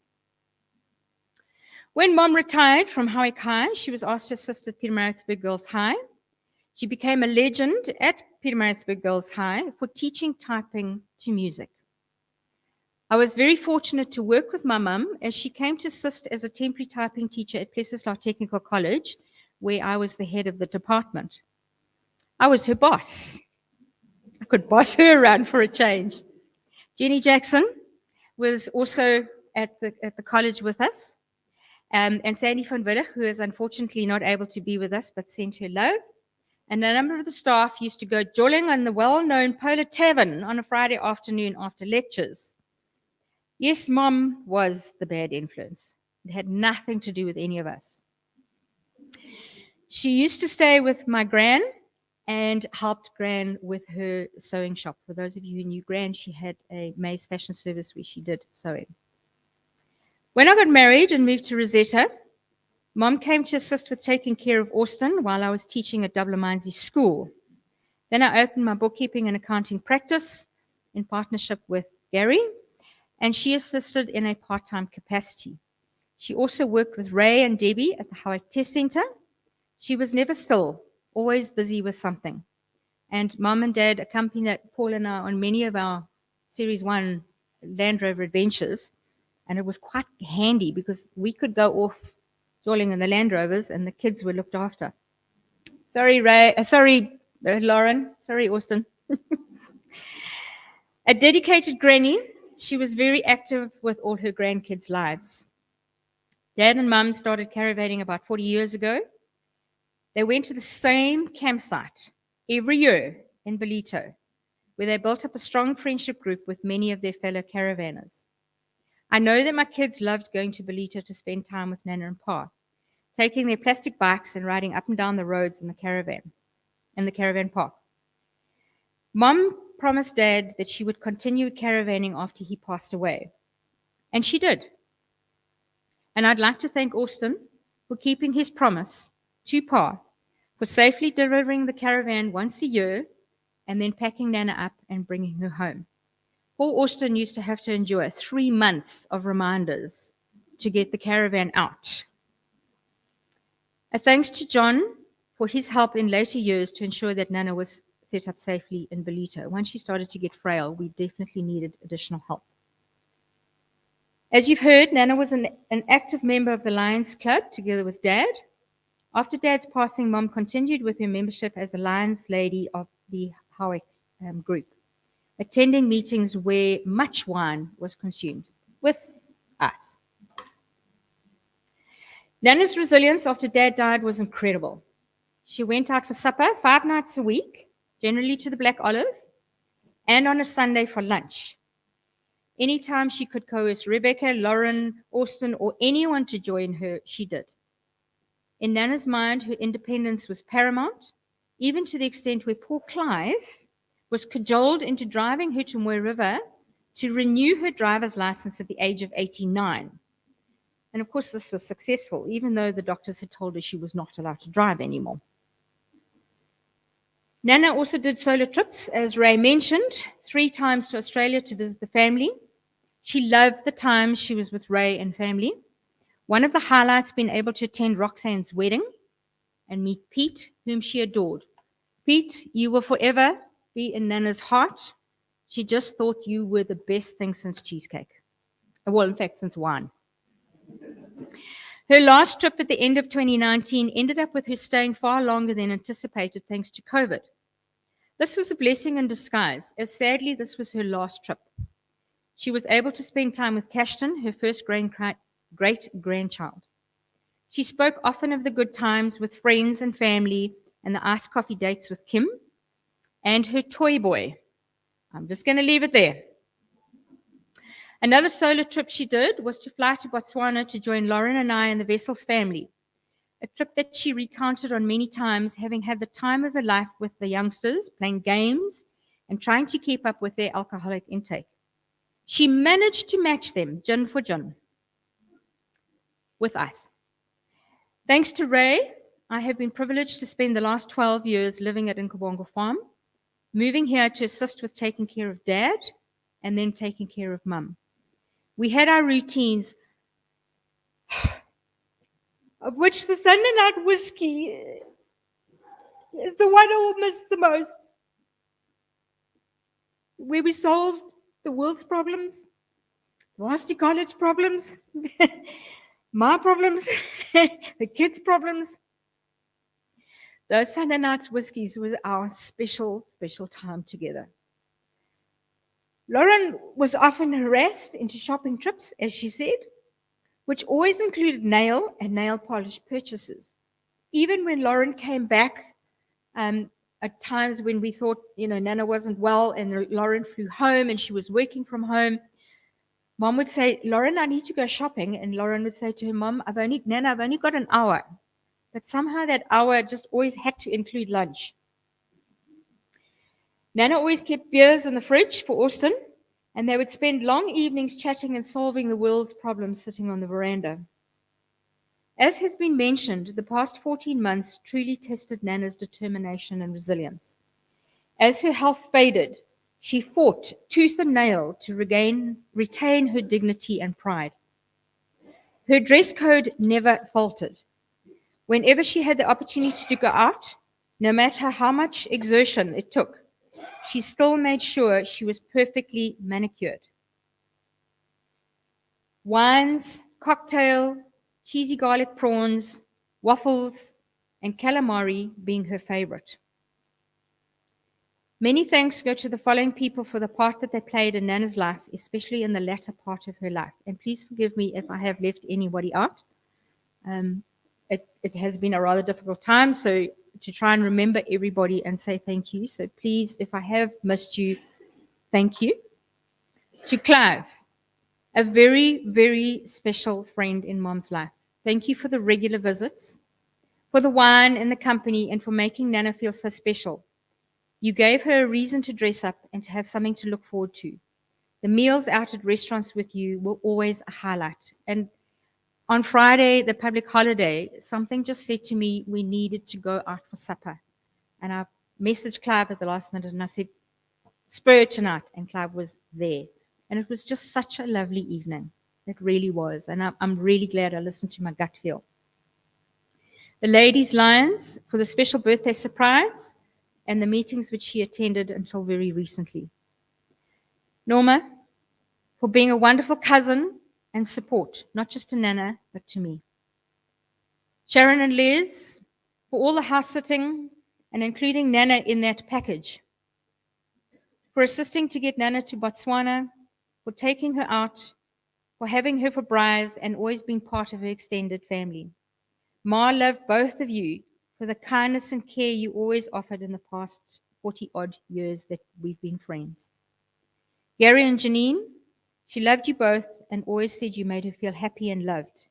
When Mom retired from Howick High, she was asked to assist at Pietermaritzburg Girls High. She became a legend at Pietermaritzburg Girls High for teaching typing to music. I was very fortunate to work with my mum as she came to assist as a temporary typing teacher at Plesseslaw Technical College, where I was the head of the department. I was her boss. I could boss her around for a change. Jenny Jackson was also at the college with us. And Sandy van Willig, who is unfortunately not able to be with us, but sent her love. And a number of the staff used to go jolling on the well-known Polar Tavern on a Friday afternoon after lectures. Yes, Mom was the bad influence. It had nothing to do with any of us. She used to stay with my Gran and helped Gran with her sewing shop. For those of you who knew Gran, she had a May's fashion service where she did sewing. When I got married and moved to Rosetta, Mom came to assist with taking care of Austin while I was teaching at Dublin School. Then I opened my bookkeeping and accounting practice in partnership with Gary, and she assisted in a part-time capacity. She also worked with Ray and Debbie at the Howick Test Centre. She was never still, always busy with something. And Mom and Dad accompanied Paul and I on many of our Series 1 Land Rover adventures, and it was quite handy because we could go off jolling in the Land Rovers and the kids were looked after. Sorry, Lauren. Sorry, Austin. A dedicated granny, she was very active with all her grandkids' lives. Dad and Mum started caravanning about 40 years ago. They went to the same campsite every year in Belito, where they built up a strong friendship group with many of their fellow caravanners. I know that my kids loved going to Belito to spend time with Nana and Pa. taking their plastic bikes and riding up and down the roads in the caravan park. Mom promised Dad that she would continue caravanning after he passed away. And she did. And I'd like to thank Austin for keeping his promise to Pa, for safely delivering the caravan once a year and then packing Nana up and bringing her home. Poor Austin used to have to endure 3 months of reminders to get the caravan out. A thanks to John for his help in later years to ensure that Nana was set up safely in Belito. Once she started to get frail, we definitely needed additional help. As you've heard, Nana was an active member of the Lions Club together with Dad. After Dad's passing, Mom continued with her membership as a Lions lady of the Howick group, attending meetings where much wine was consumed with us. Nana's resilience after Dad died was incredible. She went out for supper 5 nights a week, generally to the Black Olive, and on a Sunday for lunch. Anytime she could coerce Rebecca, Lauren, Austin, or anyone to join her, she did. In Nana's mind, her independence was paramount, even to the extent where poor Clive was cajoled into driving her to Moy River to renew her driver's license at the age of 89. And of course, this was successful, even though the doctors had told her she was not allowed to drive anymore. Nana also did solo trips, as Ray mentioned, 3 times to Australia to visit the family. She loved the time she was with Ray and family. One of the highlights being able to attend Roxanne's wedding and meet Pete, whom she adored. Pete, you will forever be in Nana's heart. She just thought you were the best thing since cheesecake. Well, in fact, since wine. Her last trip at the end of 2019 ended up with her staying far longer than anticipated thanks to COVID. This was a blessing in disguise, as sadly this was her last trip. She was able to spend time with Cashton, her first great-grandchild. She spoke often of the good times with friends and family and the iced coffee dates with Kim and her toy boy. I'm just going to leave it there. Another solo trip she did was to fly to Botswana to join Lauren and I and the Wessels family, a trip that she recounted on many times, having had the time of her life with the youngsters, playing games and trying to keep up with their alcoholic intake. She managed to match them, gin for gin, with us. Thanks to Ray, I have been privileged to spend the last 12 years living at Nkobongo Farm, moving here to assist with taking care of Dad and then taking care of Mum. We had our routines, of which the Sunday night whiskey is the one I will miss the most, where we solved the world's problems, Varsity College problems, my problems, the kids' problems. Those Sunday nights whiskeys was our special, special time together. Lauren was often harassed into shopping trips, as she said, which always included nail and nail polish purchases. Even when Lauren came back, at times when we thought, Nana wasn't well and Lauren flew home and she was working from home, Mom would say, Lauren, I need to go shopping. And Lauren would say to her, Mom, Nana, I've only got an hour. But somehow that hour just always had to include lunch. Nana always kept beers in the fridge for Austin, and they would spend long evenings chatting and solving the world's problems sitting on the veranda. As has been mentioned, the past 14 months truly tested Nana's determination and resilience. As her health faded, she fought tooth and nail to retain her dignity and pride. Her dress code never faltered. Whenever she had the opportunity to go out, no matter how much exertion it took, she still made sure she was perfectly manicured. Wines, cocktail, cheesy garlic prawns, waffles, and calamari being her favorite. Many thanks go to the following people for the part that they played in Nana's life, especially in the latter part of her life. And please forgive me if I have left anybody out. It has been a rather difficult time, so to try and remember everybody and say thank you. So please, if I have missed you, thank you. To Clive, a very, very special friend in Mom's life. Thank you for the regular visits, for the wine and the company, and for making Nana feel so special. You gave her a reason to dress up and to have something to look forward to. The meals out at restaurants with you were always a highlight. And on Friday, the public holiday, something just said to me we needed to go out for supper. And I messaged Clive at the last minute and I said, Spur tonight. And Clive was there. And it was just such a lovely evening. It really was. And I'm really glad I listened to my gut feel. The Ladies' Lions for the special birthday surprise and the meetings which she attended until very recently. Norma, for being a wonderful cousin and support, not just to Nana, but to me. Sharon and Liz, for all the house sitting and including Nana in that package. For assisting to get Nana to Botswana, for taking her out, for having her for Bryce and always being part of her extended family. Ma loved both of you for the kindness and care you always offered in the past 40-odd years that we've been friends. Gary and Janine, she loved you both and always said you made her feel happy and loved.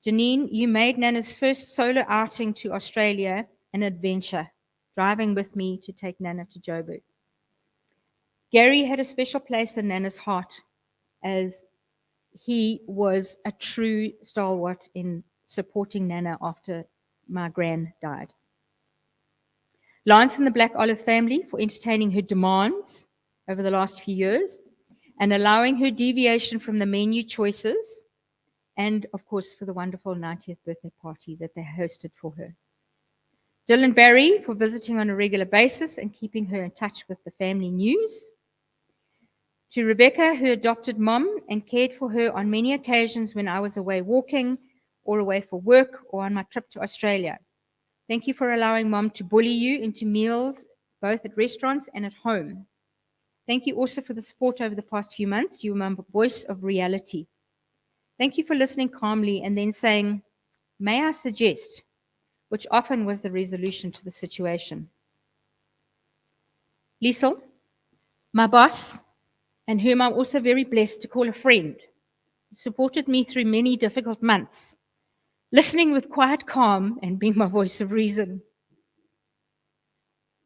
Janine, you made Nana's first solo outing to Australia an adventure, driving with me to take Nana to Joburg. Gary had a special place in Nana's heart as he was a true stalwart in supporting Nana after my gran died. Lance and the Black Olive family for entertaining her demands over the last few years and allowing her deviation from the menu choices, and of course for the wonderful 90th birthday party that they hosted for her. Jill and Barry for visiting on a regular basis and keeping her in touch with the family news. To Rebecca, who adopted Mom and cared for her on many occasions when I was away walking or away for work or on my trip to Australia. Thank you for allowing Mom to bully you into meals, both at restaurants and at home. Thank you also for the support over the past few months. You were my voice of reality. Thank you for listening calmly and then saying, may I suggest, which often was the resolution to the situation. Liesel, my boss, and whom I'm also very blessed to call a friend, supported me through many difficult months, listening with quiet calm and being my voice of reason.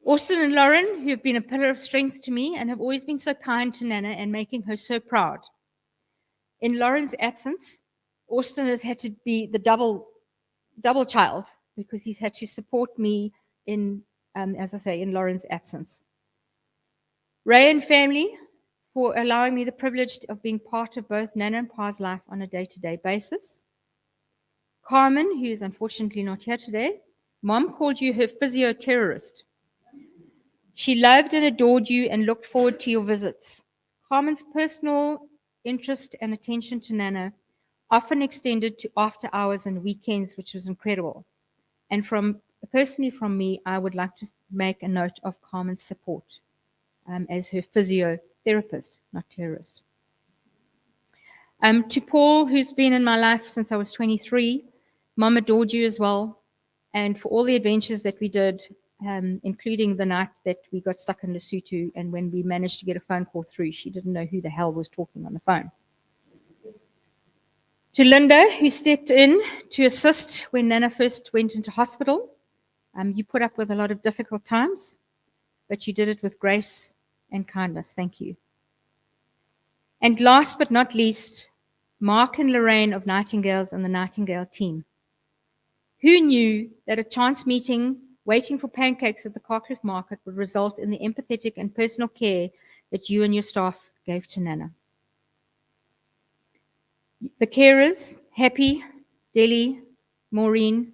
Austin and Lauren, who have been a pillar of strength to me and have always been so kind to Nana and making her so proud. In Lauren's absence, Austin has had to be the double child because he's had to support me in, as I say, in Lauren's absence. Ray and family for allowing me the privilege of being part of both Nana and Pa's life on a day-to-day basis. Carmen, who is unfortunately not here today, Mom called you her physio-terrorist. She loved and adored you and looked forward to your visits. Carmen's personal interest and attention to Nana often extended to after hours and weekends, which was incredible. And personally from me, I would like to make a note of Carmen's support as her physiotherapist, not terrorist. To Paul, who's been in my life since I was 23, Mom adored you as well. And for all the adventures that we did, including the night that we got stuck in Lesotho and when we managed to get a phone call through, she didn't know who the hell was talking on the phone. To Linda, who stepped in to assist when Nana first went into hospital. You put up with a lot of difficult times, but you did it with grace and kindness. Thank you. And last but not least, Mark and Lorraine of Nightingales and the Nightingale team. Who knew that a chance meeting waiting for pancakes at the Carcliff Market would result in the empathetic and personal care that you and your staff gave to Nana? The carers, Happy, Deli, Maureen,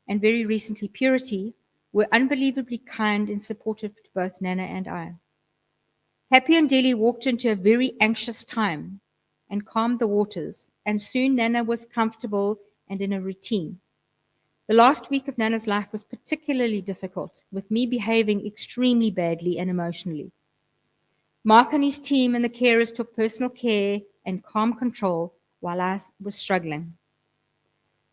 and very recently Purity, were unbelievably kind and supportive to both Nana and I. Happy and Deli walked into a very anxious time and calmed the waters, and soon Nana was comfortable and in a routine. The last week of Nana's life was particularly difficult, with me behaving extremely badly and emotionally. Mark and his team and the carers took personal care and calm control while I was struggling.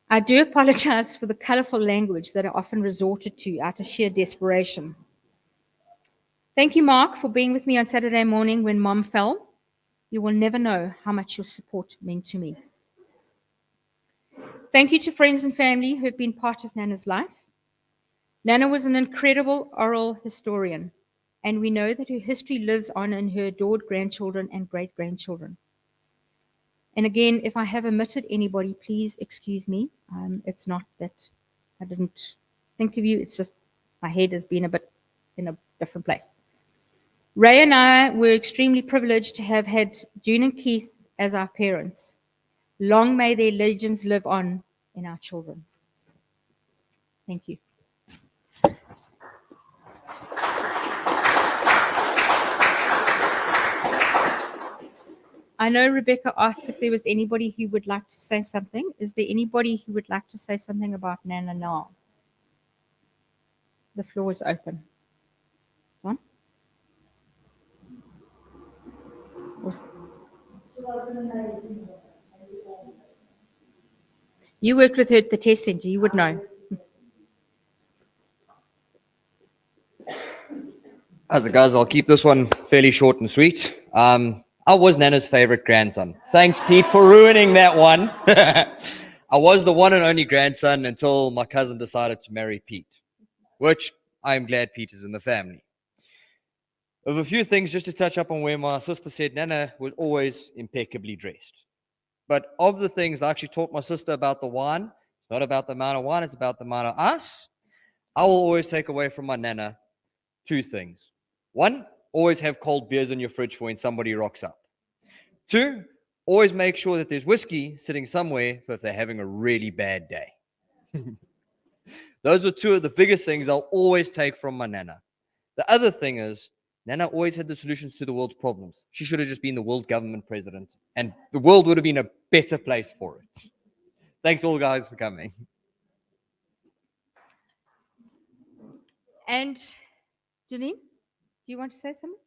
I do apologize for the colorful language that I often resorted to out of sheer desperation. Thank you, Mark, for being with me on Saturday morning when Mom fell. You will never know how much your support meant to me. Thank you to friends and family who have been part of Nana's life. Nana was an incredible oral historian, and we know that her history lives on in her adored grandchildren and great-grandchildren. And again, if I have omitted anybody, please excuse me. It's not that I didn't think of you, it's just my head has been a bit in a different place. Ray and I were extremely privileged to have had June and Keith as our parents. Long may their legends live on in our children. Thank you. I know Rebecca asked if there was anybody who would like to say something. Is there anybody who would like to say something about Nana now? The floor is open. One? You worked with her at the test center, you would know. How's it, guys? I'll keep this one fairly short and sweet. I was Nana's favorite grandson. Thanks, Pete, for ruining that one. I was the one and only grandson until my cousin decided to marry Pete, which I'm glad Pete is in the family. Of a few things, just to touch up on where my sister said Nana was always impeccably dressed. But of the things, I actually taught my sister about the wine. It's not about the amount of wine, it's about the amount of us. I will always take away from my Nana two things. One, always have cold beers in your fridge for when somebody rocks up. Two, always make sure that there's whiskey sitting somewhere for if they're having a really bad day. Those are two of the biggest things I'll always take from my Nana. The other thing is, Nana always had the solutions to the world's problems. She should have just been the world government president, and the world would have been a better place for it. Thanks all guys for coming. And Janine, do you want to say something?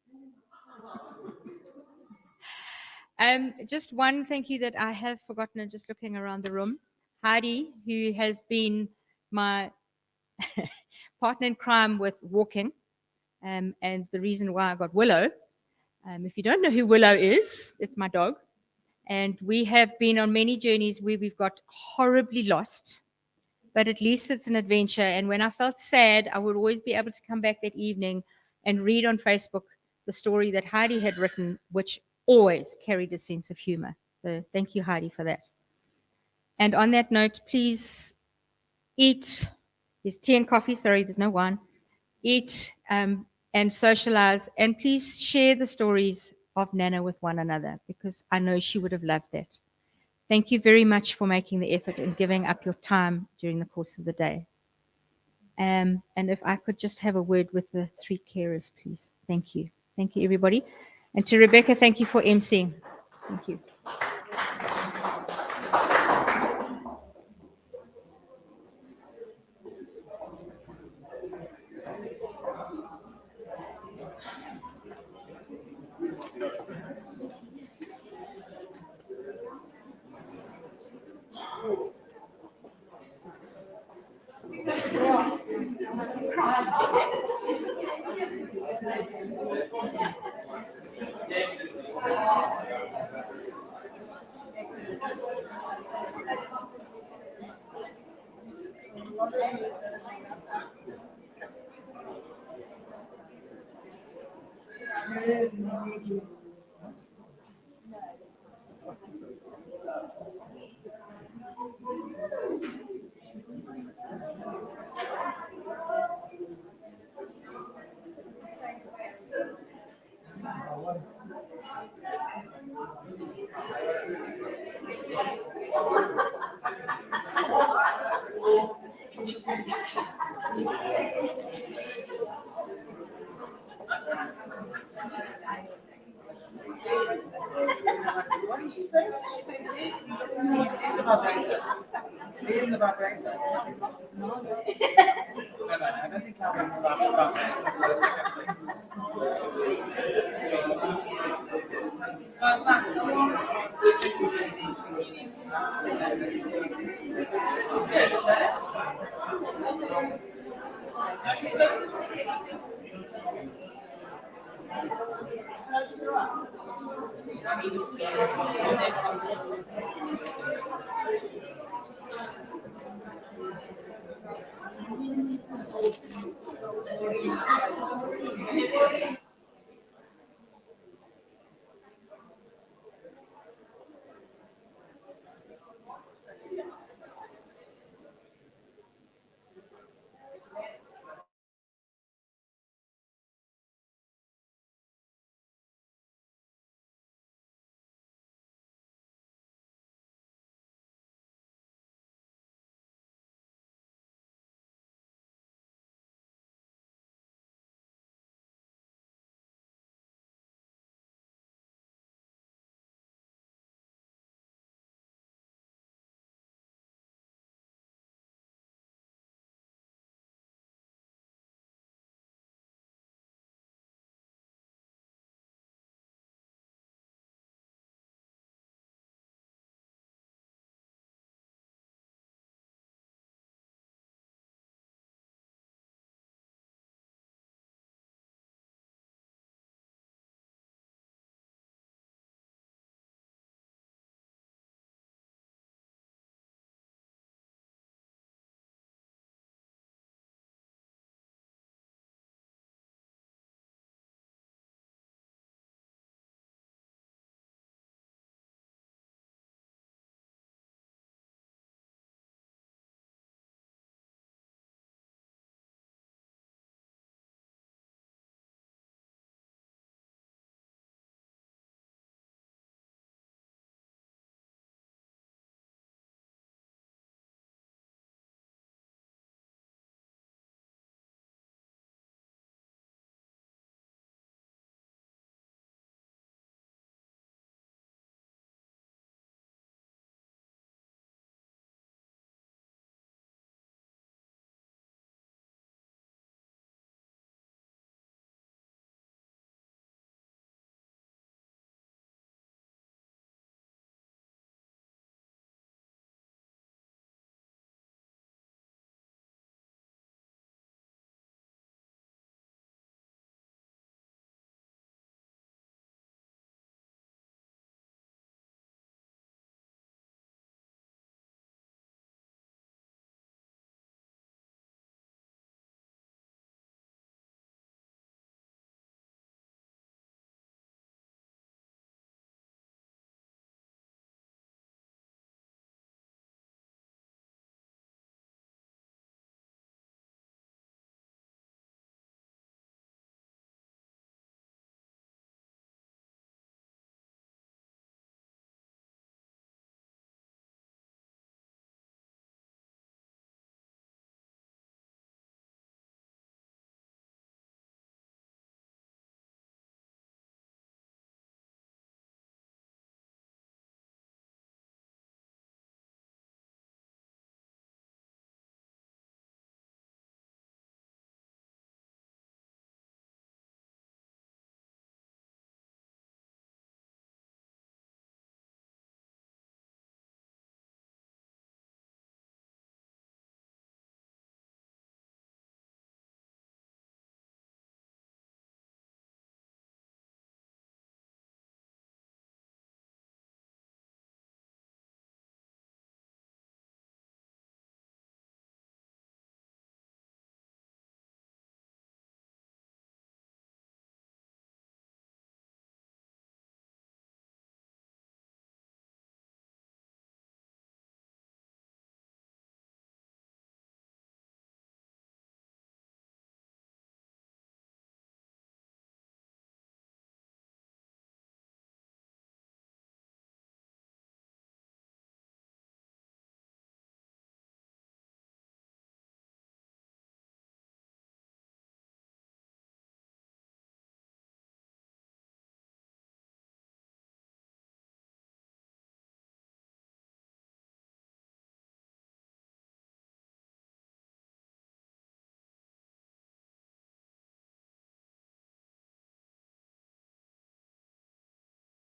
Just one thank you that I have forgotten and just looking around the room. Heidi, who has been my partner in crime with walking, and the reason why I got Willow. If you don't know who Willow is, it's my dog. And we have been on many journeys where we've got horribly lost, but at least it's an adventure. And when I felt sad, I would always be able to come back that evening and read on Facebook the story that Heidi had written, which always carried a sense of humor. So thank you, Heidi, for that. And on that note, please eat. There's tea and coffee. Sorry, there's no wine. Eat and socialize. And please share the stories of Nana with one another, because I know she would have loved that. Thank you very much for making the effort and giving up your time during the course of the day. And if I could just have a word with the three carers, please. Thank you. Thank you, everybody. And to Rebecca, thank you for emceeing. Thank you. What did you say? You see the vibrator. Here's the vibrator. No, I don't think I'll use the vibrator.